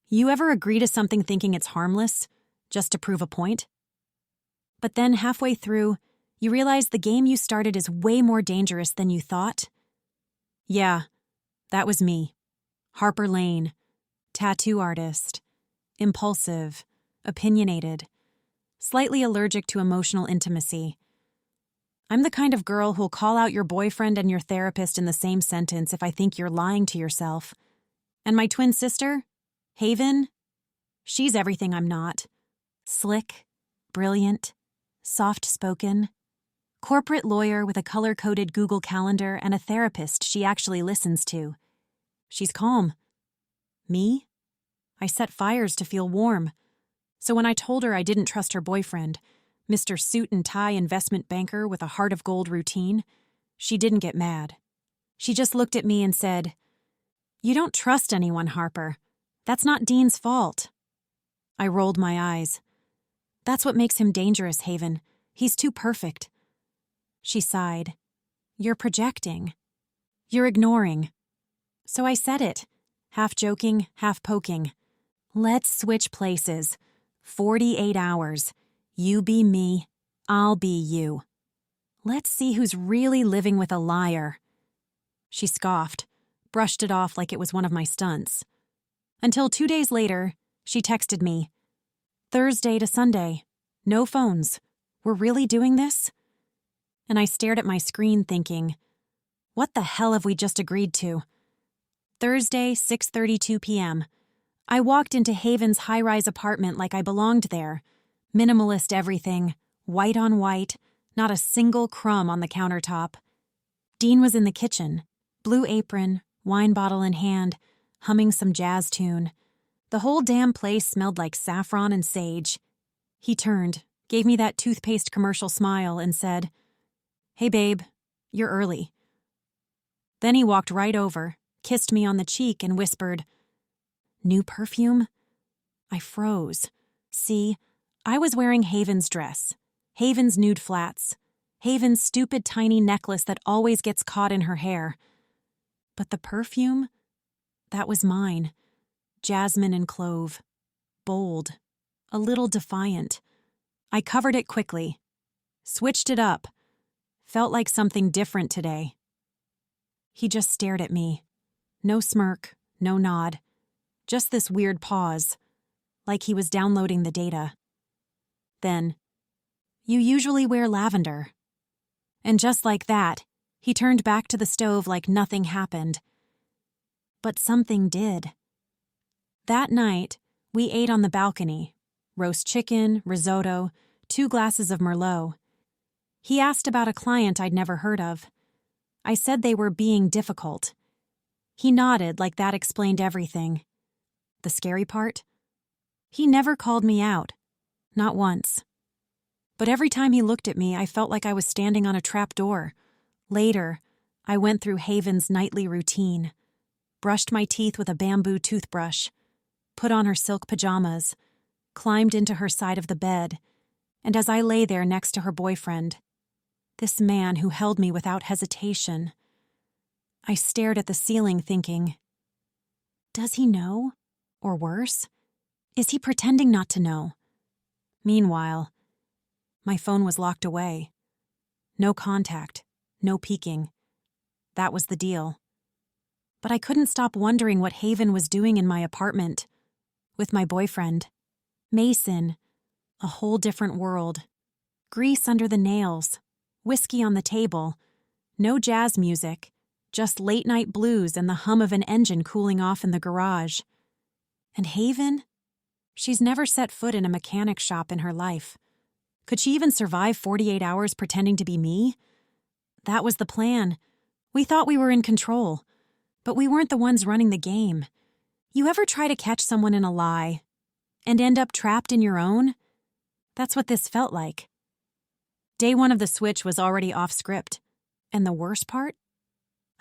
You ever agree to something thinking it's harmless, just to prove a point? But then halfway through, you realize the game you started is way more dangerous than you thought? Yeah, that was me. Harper Lane, tattoo artist, impulsive, opinionated, slightly allergic to emotional intimacy. I'm the kind of girl who'll call out your boyfriend and your therapist in the same sentence if I think you're lying to yourself. And my twin sister, Haven, she's everything I'm not. Slick, brilliant, soft-spoken, corporate lawyer with a color-coded Google Calendar and a therapist she actually listens to. She's calm. Me? I set fires to feel warm. So when I told her I didn't trust her boyfriend, Mr. Suit and Tie investment banker with a heart of gold routine, she didn't get mad. She just looked at me and said, "You don't trust anyone, Harper. That's not Dean's fault." I rolled my eyes. "That's what makes him dangerous, Haven. He's too perfect." She sighed. "You're projecting. You're ignoring." So I said it, half joking, half poking. "Let's switch places. 48 hours. You be me, I'll be you. Let's see who's really living with a liar." She scoffed, brushed it off like it was one of my stunts. Until 2 days later, she texted me, "Thursday to Sunday. No phones. We're really doing this?" And I stared at my screen thinking, what the hell have we just agreed to? Thursday, 6:32 p.m. I walked into Haven's high-rise apartment like I belonged there. Minimalist everything, white on white, not a single crumb on the countertop. Dean was in the kitchen, blue apron, wine bottle in hand, humming some jazz tune. The whole damn place smelled like saffron and sage. He turned, gave me that toothpaste commercial smile, and said, "Hey babe, you're early." Then he walked right over, kissed me on the cheek, and whispered, "New perfume?" I froze. See, I was wearing Haven's dress, Haven's nude flats, Haven's stupid tiny necklace that always gets caught in her hair. But the perfume? That was mine. Jasmine and clove. Bold. A little defiant. I covered it quickly. Switched it up. Felt like something different today. He just stared at me. No smirk, no nod. Just this weird pause, like he was downloading the data. Then, "You usually wear lavender." And just like that, he turned back to the stove like nothing happened. But something did. That night, we ate on the balcony. Roast chicken, risotto, 2 glasses of Merlot. He asked about a client I'd never heard of. I said they were being difficult. He nodded like that explained everything. The scary part? He never called me out. Not once. But every time he looked at me, I felt like I was standing on a trap door. Later, I went through Haven's nightly routine. Brushed my teeth with a bamboo toothbrush. Put on her silk pajamas. Climbed into her side of the bed. And as I lay there next to her boyfriend, this man who held me without hesitation, I stared at the ceiling thinking, does he know? Or worse, is he pretending not to know? Meanwhile, my phone was locked away. No contact, no peeking. That was the deal. But I couldn't stop wondering what Haven was doing in my apartment. With my boyfriend. Mason. A whole different world. Grease under the nails. Whiskey on the table. No jazz music. Just late-night blues and the hum of an engine cooling off in the garage. And Haven? She's never set foot in a mechanic shop in her life. Could she even survive 48 hours pretending to be me? That was the plan. We thought we were in control. But we weren't the ones running the game. You ever try to catch someone in a lie and end up trapped in your own? That's what this felt like. Day 1 of the switch was already off script. And the worst part?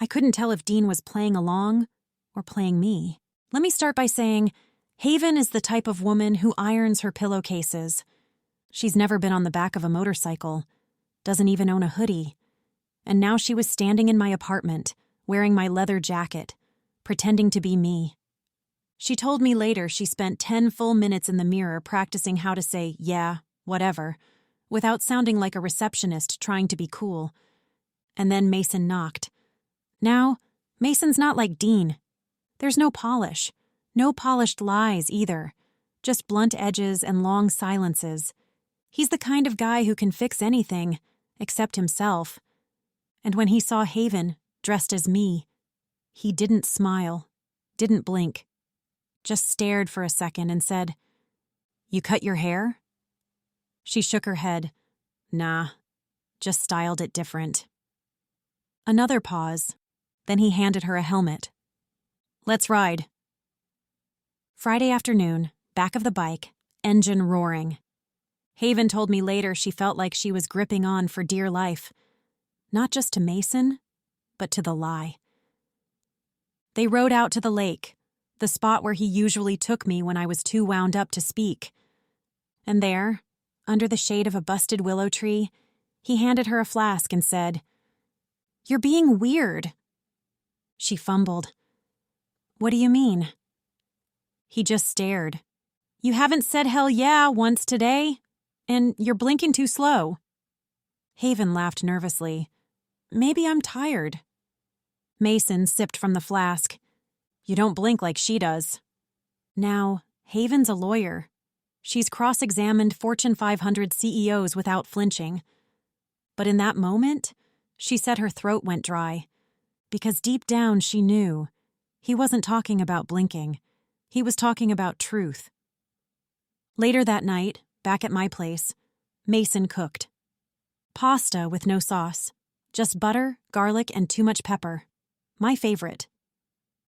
I couldn't tell if Dean was playing along or playing me. Let me start by saying, Haven is the type of woman who irons her pillowcases. She's never been on the back of a motorcycle, doesn't even own a hoodie. And now she was standing in my apartment, wearing my leather jacket, pretending to be me. She told me later she spent 10 full minutes in the mirror practicing how to say, yeah, whatever, without sounding like a receptionist trying to be cool. And then Mason knocked. Now, Mason's not like Dean. There's no polish. No polished lies, either. Just blunt edges and long silences. He's the kind of guy who can fix anything, except himself. And when he saw Haven, dressed as me, he didn't smile, didn't blink. Just stared for a second and said, "You cut your hair?" She shook her head. "Nah, just styled it different." Another pause. Then he handed her a helmet. "Let's ride." Friday afternoon, back of the bike, engine roaring. Haven told me later she felt like she was gripping on for dear life. Not just to Mason, but to the lie. They rode out to the lake, the spot where he usually took me when I was too wound up to speak. And there, under the shade of a busted willow tree, he handed her a flask and said, "You're being weird." She fumbled. "What do you mean?" He just stared. "You haven't said hell yeah once today, and you're blinking too slow." Haven laughed nervously. "Maybe I'm tired." Mason sipped from the flask. "You don't blink like she does." Now, Haven's a lawyer. She's cross-examined Fortune 500 CEOs without flinching. But in that moment, she said her throat went dry. Because deep down she knew he wasn't talking about blinking. He was talking about truth. Later that night, back at my place, Mason cooked. Pasta with no sauce. Just butter, garlic, and too much pepper. My favorite.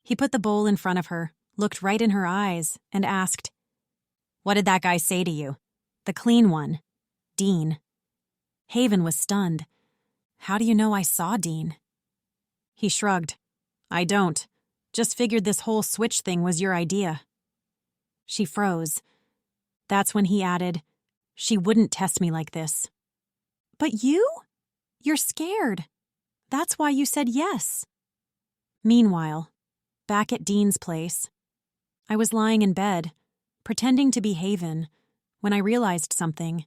He put the bowl in front of her, looked right in her eyes, and asked, "What did that guy say to you? The clean one. Dean." Haven was stunned. "How do you know I saw Dean?" He shrugged. "I don't. Just figured this whole switch thing was your idea." She froze. That's when he added, "She wouldn't test me like this." "But you? You're scared. That's why you said yes." Meanwhile, back at Dean's place, I was lying in bed, pretending to be Haven, when I realized something.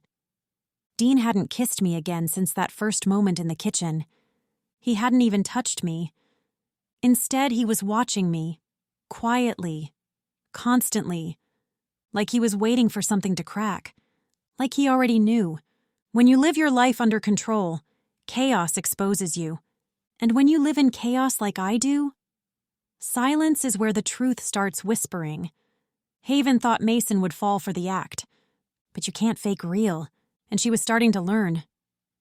Dean hadn't kissed me again since that first moment in the kitchen. He hadn't even touched me. Instead, he was watching me, quietly, constantly, like he was waiting for something to crack, like he already knew. When you live your life under control, chaos exposes you. And when you live in chaos like I do, silence is where the truth starts whispering. Haven thought Mason would fall for the act. But you can't fake real, and she was starting to learn.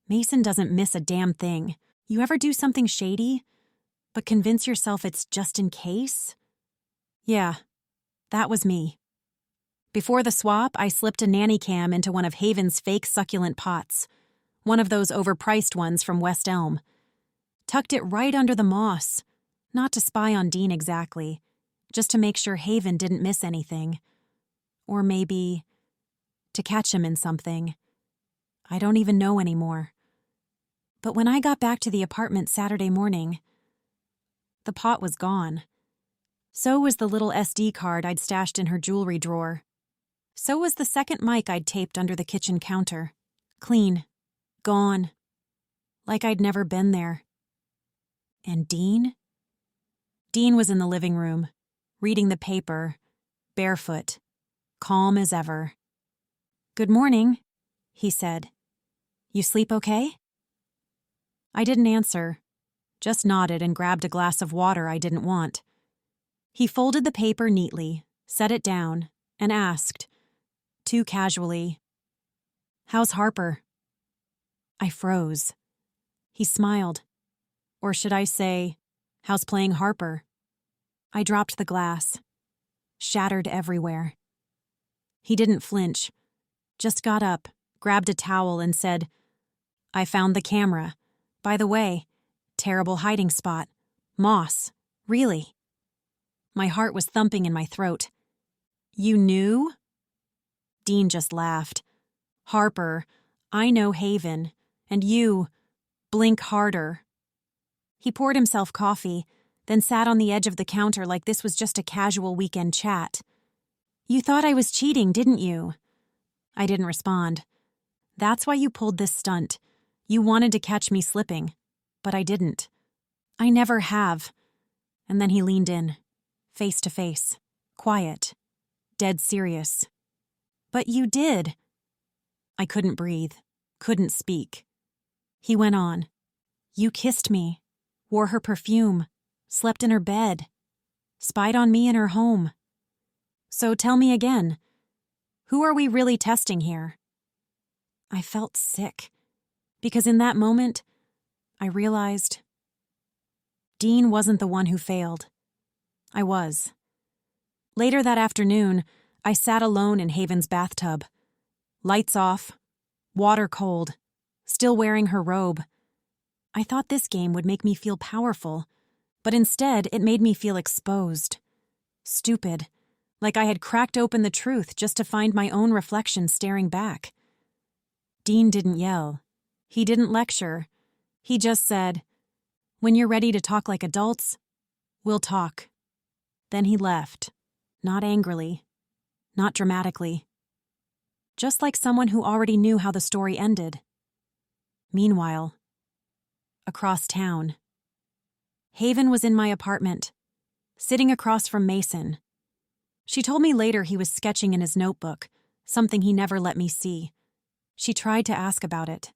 Mason doesn't miss a damn thing. You ever do something shady, but convince yourself it's just in case? Yeah, that was me. Before the swap, I slipped a nanny cam into one of Haven's fake succulent pots, one of those overpriced ones from West Elm. Tucked it right under the moss, not to spy on Dean exactly, just to make sure Haven didn't miss anything. Or maybe to catch him in something. I don't even know anymore. But when I got back to the apartment Saturday morning, the pot was gone. So was the little SD card I'd stashed in her jewelry drawer. So was the second mic I'd taped under the kitchen counter. Clean. Gone. Like I'd never been there. And Dean? Dean was in the living room, reading the paper, barefoot, calm as ever. "Good morning," he said. "You sleep okay?" I didn't answer, just nodded and grabbed a glass of water I didn't want. He folded the paper neatly, set it down, and asked, too casually, "How's Harper?" I froze. He smiled. Or should I say, "How's playing Harper?" I dropped the glass. Shattered everywhere. He didn't flinch, just got up, grabbed a towel, and said, "I found the camera. By the way, terrible hiding spot. Moss. Really." My heart was thumping in my throat. "You knew?" Dean just laughed. "Harper, I know Haven, and you, blink harder." He poured himself coffee, then sat on the edge of the counter like this was just a casual weekend chat. "You thought I was cheating, didn't you?" I didn't respond. "That's why you pulled this stunt. You wanted to catch me slipping. But I didn't. I never have." And then he leaned in, face to face, quiet, dead serious. "But you did." I couldn't breathe, couldn't speak. He went on. "You kissed me, wore her perfume, slept in her bed, spied on me in her home. So tell me again, who are we really testing here?" I felt sick, because in that moment, I realized Dean wasn't the one who failed. I was. Later that afternoon, I sat alone in Haven's bathtub. Lights off, water cold, still wearing her robe. I thought this game would make me feel powerful, but instead it made me feel exposed. Stupid, like I had cracked open the truth just to find my own reflection staring back. Dean didn't yell. He didn't lecture. He just said, "When you're ready to talk like adults, we'll talk." Then he left, not angrily, not dramatically. Just like someone who already knew how the story ended. Meanwhile, across town, Haven was in my apartment, sitting across from Mason. She told me later he was sketching in his notebook, something he never let me see. She tried to ask about it,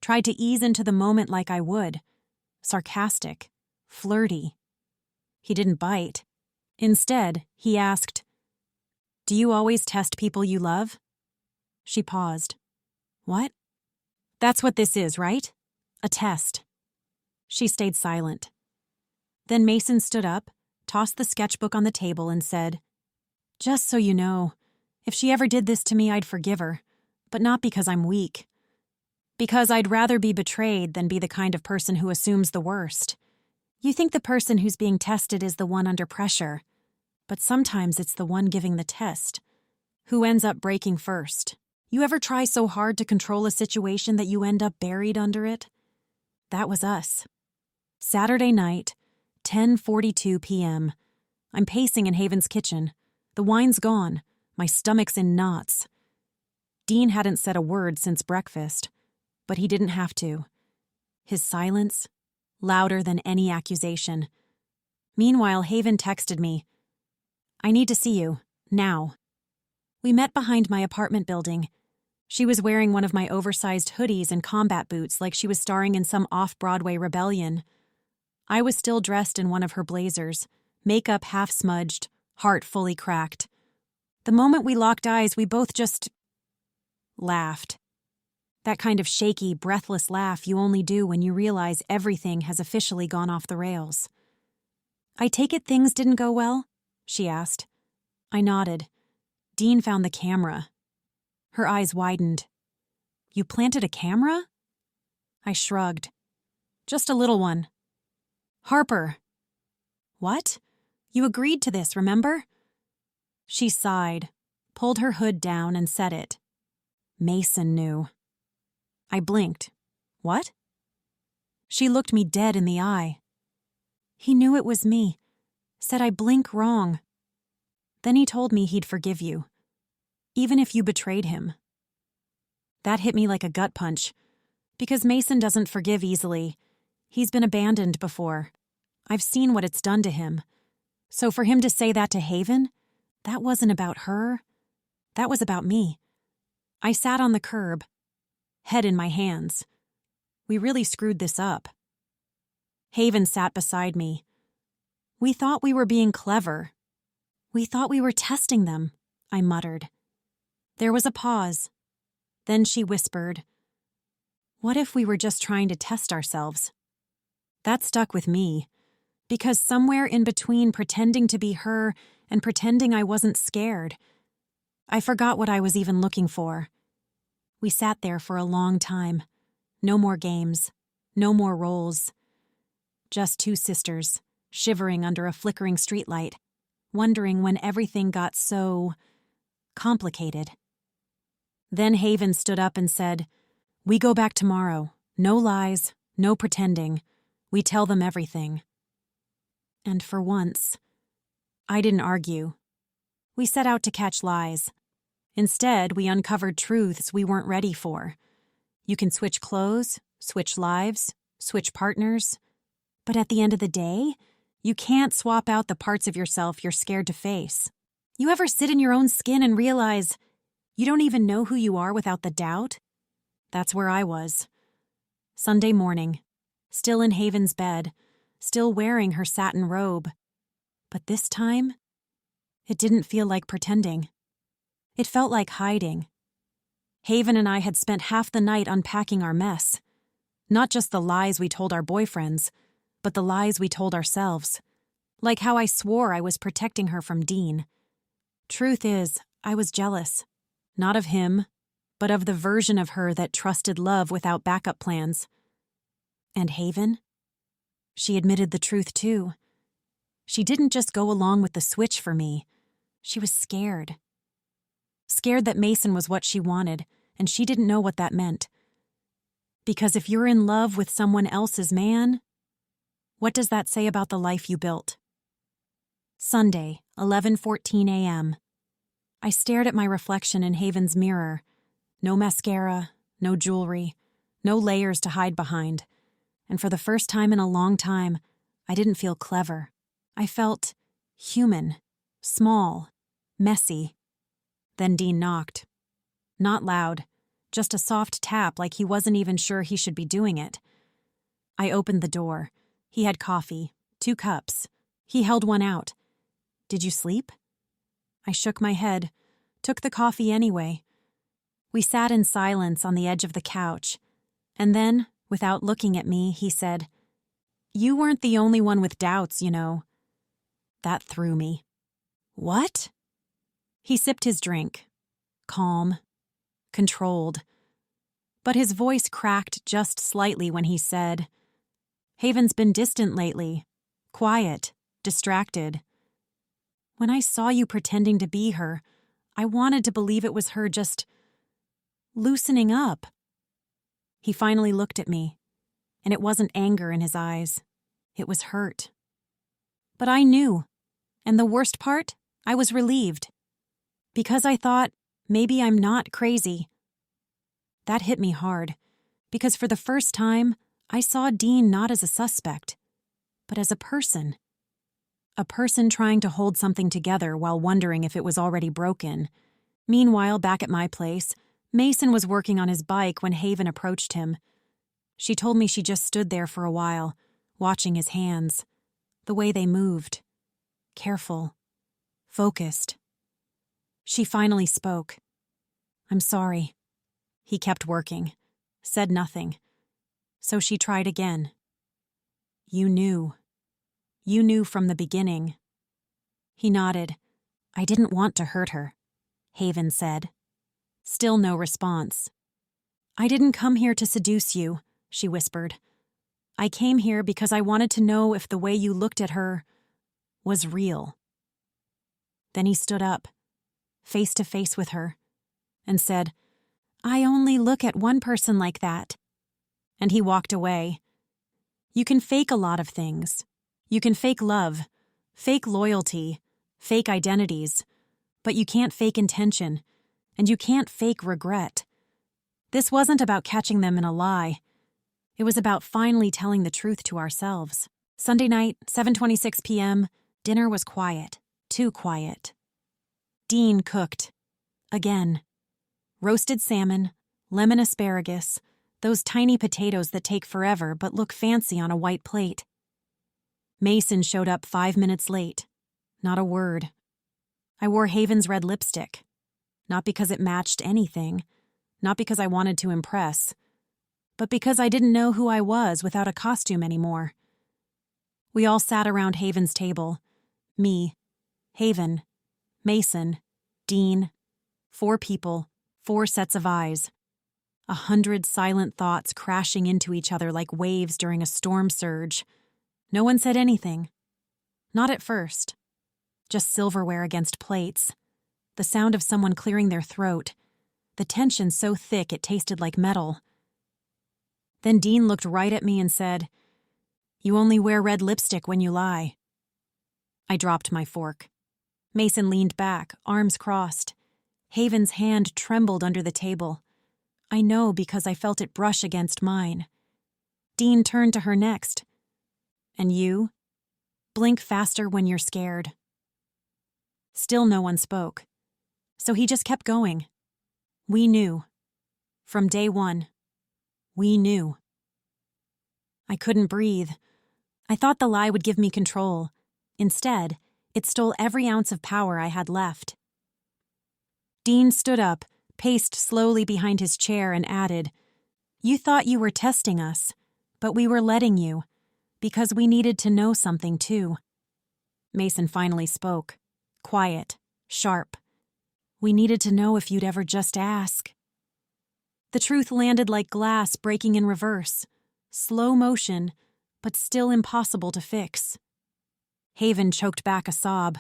tried to ease into the moment like I would, sarcastic, flirty. He didn't bite. Instead, he asked, "Do you always test people you love?" She paused. "What?" "That's what this is, right? A test." She stayed silent. Then Mason stood up, tossed the sketchbook on the table, and said, "Just so you know, if she ever did this to me, I'd forgive her, but not because I'm weak. Because I'd rather be betrayed than be the kind of person who assumes the worst. You think the person who's being tested is the one under pressure, but sometimes it's the one giving the test. Who ends up breaking first? You ever try so hard to control a situation that you end up buried under it? That was us. Saturday night, 10:42 p.m. I'm pacing in Haven's kitchen. The wine's gone. My stomach's in knots. Dean hadn't said a word since breakfast, but he didn't have to. His silence, louder than any accusation. Meanwhile, Haven texted me, "I need to see you, now." We met behind my apartment building. She was wearing one of my oversized hoodies and combat boots like she was starring in some off-Broadway rebellion. I was still dressed in one of her blazers, makeup half-smudged, heart fully cracked. The moment we locked eyes, we both just laughed. That kind of shaky, breathless laugh you only do when you realize everything has officially gone off the rails. "I take it things didn't go well?" she asked. I nodded. Dean found the camera. Her eyes widened. "You planted a camera?" I shrugged. "Just a little one." "Harper." "What? You agreed to this, remember?" She sighed, pulled her hood down and said it. "Mason knew." I blinked. "What?" She looked me dead in the eye. "He knew it was me. Said I blink wrong. Then he told me he'd forgive you, even if you betrayed him." That hit me like a gut punch, because Mason doesn't forgive easily. He's been abandoned before. I've seen what it's done to him. So for him to say that to Haven, that wasn't about her. That was about me. I sat on the curb, head in my hands. We really screwed this up. Haven sat beside me. "We thought we were being clever. We thought we were testing them," I muttered. There was a pause. Then she whispered, "What if we were just trying to test ourselves?" That stuck with me, because somewhere in between pretending to be her and pretending I wasn't scared, I forgot what I was even looking for. We sat there for a long time. No more games, no more roles. Just two sisters, shivering under a flickering streetlight, wondering when everything got so complicated. Then Haven stood up and said, "We go back tomorrow. No lies, no pretending. We tell them everything." And for once, I didn't argue. We set out to catch lies. Instead, we uncovered truths we weren't ready for. You can switch clothes, switch lives, switch partners. But at the end of the day, you can't swap out the parts of yourself you're scared to face. You ever sit in your own skin and realize you don't even know who you are without the doubt? That's where I was. Sunday morning, still in Haven's bed, still wearing her satin robe. But this time, it didn't feel like pretending. It felt like hiding. Haven and I had spent half the night unpacking our mess. Not just the lies we told our boyfriends, but the lies we told ourselves. Like how I swore I was protecting her from Dean. Truth is, I was jealous. Not of him, but of the version of her that trusted love without backup plans. And Haven? She admitted the truth too. She didn't just go along with the switch for me. She was scared. Scared that Mason was what she wanted, and she didn't know what that meant. Because if you're in love with someone else's man, what does that say about the life you built? Sunday, 11:14 a.m. I stared at my reflection in Haven's mirror. No mascara, no jewelry, no layers to hide behind. And for the first time in a long time, I didn't feel clever. I felt human, small, messy. Then Dean knocked. Not loud, just a soft tap like he wasn't even sure he should be doing it. I opened the door. He had coffee, 2 cups. He held one out. "Did you sleep?" I shook my head, took the coffee anyway. We sat in silence on the edge of the couch. And then, without looking at me, he said, "You weren't the only one with doubts, you know." That threw me. What? He sipped his drink. Calm. Controlled. But his voice cracked just slightly when he said, "Haven's been distant lately. Quiet. Distracted. When I saw you pretending to be her, I wanted to believe it was her just loosening up." He finally looked at me, and it wasn't anger in his eyes. It was hurt. But I knew, and the worst part, I was relieved. Because I thought, maybe I'm not crazy. That hit me hard, because for the first time, I saw Dean not as a suspect, but as a person. A person trying to hold something together while wondering if it was already broken. Meanwhile, back at my place, Mason was working on his bike when Haven approached him. She told me she just stood there for a while, watching his hands, the way they moved. Careful. Focused. She finally spoke. "I'm sorry." He kept working, said nothing. So she tried again. "You knew. You knew from the beginning." He nodded. "I didn't want to hurt her," Haven said. Still no response. "I didn't come here to seduce you," she whispered. "I came here because I wanted to know if the way you looked at her was real." Then he stood up, face to face with her, and said, "I only look at one person like that." And he walked away. You can fake a lot of things. You can fake love, fake loyalty, fake identities, but you can't fake intention, and you can't fake regret. This wasn't about catching them in a lie. It was about finally telling the truth to ourselves. Sunday night, 7:26 p.m., dinner was quiet, too quiet. Dean cooked. Again. Roasted salmon, lemon asparagus, those tiny potatoes that take forever but look fancy on a white plate. Mason showed up 5 minutes late. Not a word. I wore Haven's red lipstick. Not because it matched anything. Not because I wanted to impress. But because I didn't know who I was without a costume anymore. We all sat around Haven's table. Me, Haven, Mason, Dean. 4 people, 4 sets of eyes. 100 silent thoughts crashing into each other like waves during a storm surge. No one said anything. Not at first. Just silverware against plates. The sound of someone clearing their throat. The tension so thick it tasted like metal. Then Dean looked right at me and said, "You only wear red lipstick when you lie." I dropped my fork. Mason leaned back, arms crossed. Haven's hand trembled under the table. I know because I felt it brush against mine. Dean turned to her next. And you? Blink faster when you're scared. Still no one spoke. So he just kept going. We knew. From day one. We knew. I couldn't breathe. I thought the lie would give me control. Instead, it stole every ounce of power I had left. Dean stood up, paced slowly behind his chair, and added, "You thought you were testing us, but we were letting you, because we needed to know something too." Mason finally spoke, quiet, sharp. "We needed to know if you'd ever just ask." The truth landed like glass breaking in reverse, slow motion, but still impossible to fix. Haven choked back a sob.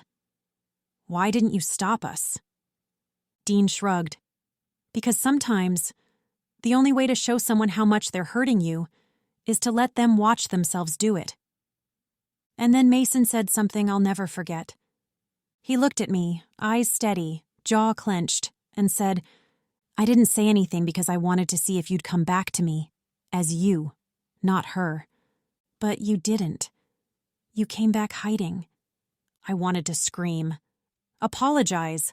"Why didn't you stop us?" Dean shrugged. "Because sometimes, the only way to show someone how much they're hurting you is to let them watch themselves do it." And then Mason said something I'll never forget. He looked at me, eyes steady, jaw clenched, and said, "I didn't say anything because I wanted to see if you'd come back to me, as you, not her. But you didn't. You came back hiding." I wanted to scream. Apologize.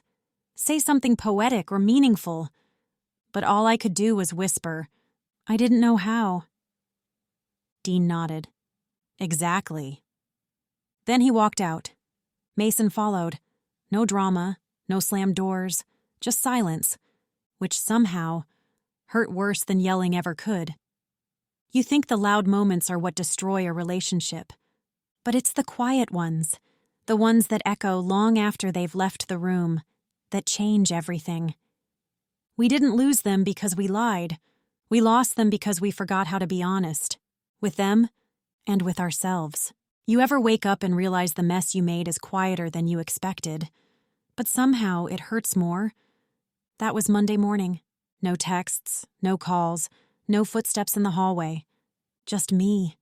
Say something poetic or meaningful. But all I could do was whisper. I didn't know how. Dean nodded. "Exactly." Then he walked out. Mason followed. No drama, no slammed doors, just silence, which somehow hurt worse than yelling ever could. You think the loud moments are what destroy a relationship. But it's the quiet ones, the ones that echo long after they've left the room, that change everything. We didn't lose them because we lied. We lost them because we forgot how to be honest. With them and with ourselves. You ever wake up and realize the mess you made is quieter than you expected? But somehow it hurts more. That was Monday morning. No texts, no calls, no footsteps in the hallway. Just me.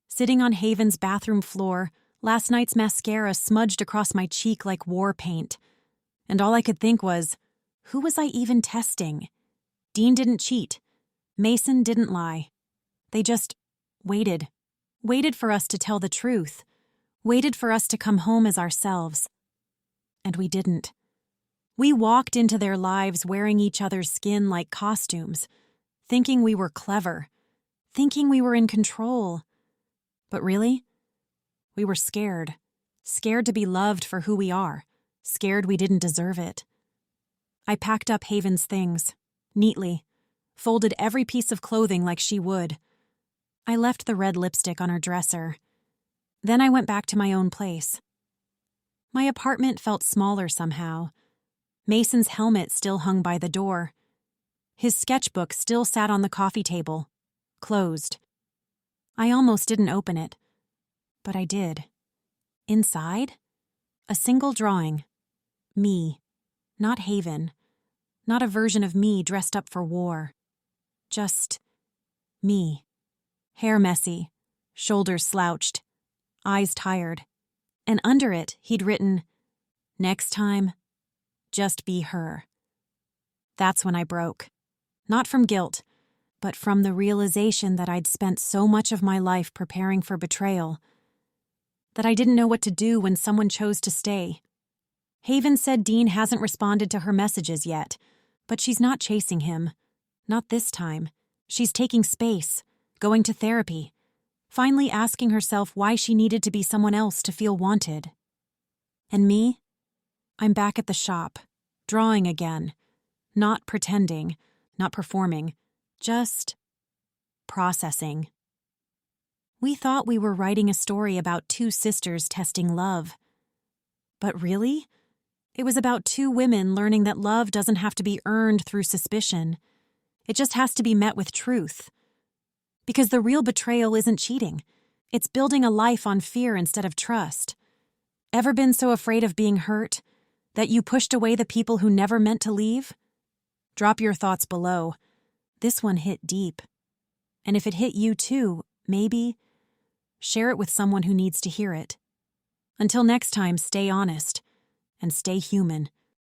Sitting on Haven's bathroom floor, last night's mascara smudged across my cheek like war paint. And all I could think was, who was I even testing? Dean didn't cheat. Mason didn't lie. They just waited. Waited for us to tell the truth. Waited for us to come home as ourselves. And we didn't. We walked into their lives wearing each other's skin like costumes, thinking we were clever, thinking we were in control. But really, we were scared. Scared to be loved for who we are. Scared we didn't deserve it. I packed up Haven's things, neatly, folded every piece of clothing like she would. I left the red lipstick on her dresser. Then I went back to my own place. My apartment felt smaller somehow. Mason's helmet still hung by the door. His sketchbook still sat on the coffee table, closed. I almost didn't open it, but I did. Inside, a single drawing. Me, not Haven, not a version of me dressed up for war. Just me. Hair messy, shoulders slouched, eyes tired. And under it, he'd written, "Next time, just be her." That's when I broke. Not from guilt, but from the realization that I'd spent so much of my life preparing for betrayal, that I didn't know what to do when someone chose to stay. Haven said Dean hasn't responded to her messages yet, but she's not chasing him. Not this time. She's taking space, going to therapy, finally asking herself why she needed to be someone else to feel wanted. And me? I'm back at the shop, drawing again, not pretending, not performing, just processing. We thought we were writing a story about two sisters testing love. But really, it was about two women learning that love doesn't have to be earned through suspicion. It just has to be met with truth. Because the real betrayal isn't cheating. It's building a life on fear instead of trust. Ever been so afraid of being hurt that you pushed away the people who never meant to leave? Drop your thoughts below. This one hit deep. And if it hit you too, maybe share it with someone who needs to hear it. Until next time, stay honest and stay human.